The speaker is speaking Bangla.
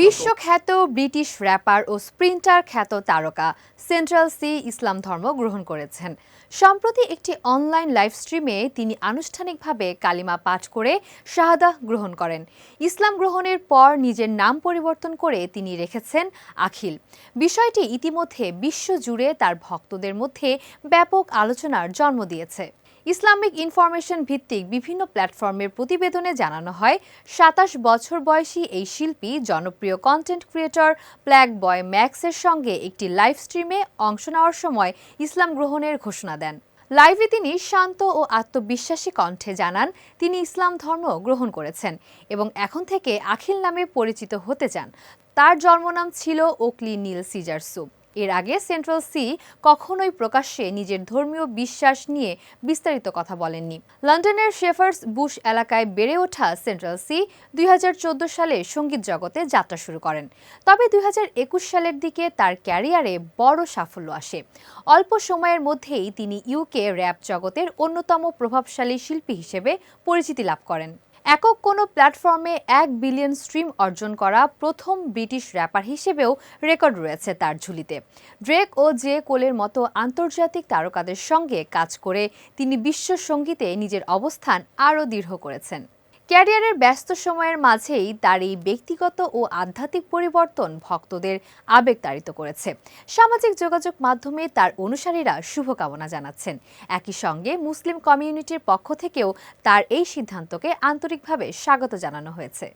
বিশ্বখ্যাত ব্রিটিশ র্যাপার ও স্প্রিন্টার খ্যাত তারকা সেন্ট্রাল সি ইসলাম ধর্ম গ্রহণ করেছেন। সম্প্রতি একটি অনলাইন লাইভ স্ট্রিমে তিনি আনুষ্ঠানিকভাবে কালিমা পাঠ করে শাহাদাহ গ্রহণ করেন। ইসলাম গ্রহণের পর নিজের নাম পরিবর্তন করে তিনি রেখেছেন আখিল। বিষয়টি ইতিমধ্যে বিশ্বজুড়ে তার ভক্তদের মধ্যে ব্যাপক আলোচনার জন্ম দিয়েছে। ইসলামিক ইনফরমেশন ভিত্তিক বিভিন্ন প্ল্যাটফর্মের প্রতিবেদনে জানানো হয়, ২৭ বছর বয়সী এই শিল্পী জনপ্রিয় কন্টেন্ট ক্রিয়েটর প্ল্যাগ বয় ম্যাক্সের সঙ্গে একটি লাইভ স্ট্রিমে অংশ নেওয়ার সময় ইসলাম গ্রহণের ঘোষণা দেন। লাইভে তিনি শান্ত ও আত্মবিশ্বাসী কণ্ঠে জানান তিনি ইসলাম ধর্ম গ্রহণ করেছেন এবং এখন থেকে আখিল নামে পরিচিত হতে চান। তার জন্মনাম ছিল ওকলি নীল সিজার সুপ। এর আগে সেন্ট্রাল সি কখনোই প্রকাশ্যে নিজের ধর্মীয় বিশ্বাস নিয়ে বিস্তারিত কথা বলেননি। লন্ডনের শেফার্ডস বুশ এলাকায় বেড়ে ওঠা সেন্ট্রাল সি ২০১৪ সালে সঙ্গীত জগতে যাত্রা শুরু করেন। তবে ২০২১ সালের দিকে তার ক্যারিয়ারে বড় সাফল্য আসে। অল্প সময়ের মধ্যেই তিনি ইউকে র্যাপ জগতের অন্যতম প্রভাবশালী শিল্পী হিসেবে পরিচিতি লাভ করেন। একক কোনো প্ল্যাটফর্মে ১ বিলিয়ন স্ট্রিম অর্জন করা প্রথম ব্রিটিশ র্যাপার হিসেবেও রেকর্ড রয়েছে তার ঝুলিতে। ড্রেক ও জে কোলের মতো আন্তর্জাতিক তারকাদের সঙ্গে কাজ করে তিনি বিশ্ব সঙ্গীতে নিজের অবস্থান আরও দৃঢ় করেছেন। ক্যারিয়ারের ব্যস্ত সময়ের মাঝেই তার এই ব্যক্তিগত ও আধ্যাত্মিক পরিবর্তন ভক্তদের আবেগতাড়িত করেছে। সামাজিক যোগাযোগ মাধ্যমে তার অনুসারীরা শুভকামনা জানাচ্ছেন। একই সঙ্গে মুসলিম কমিউনিটির পক্ষ থেকেও তার এই সিদ্ধান্তকে আন্তরিকভাবে স্বাগত জানানো হয়েছে।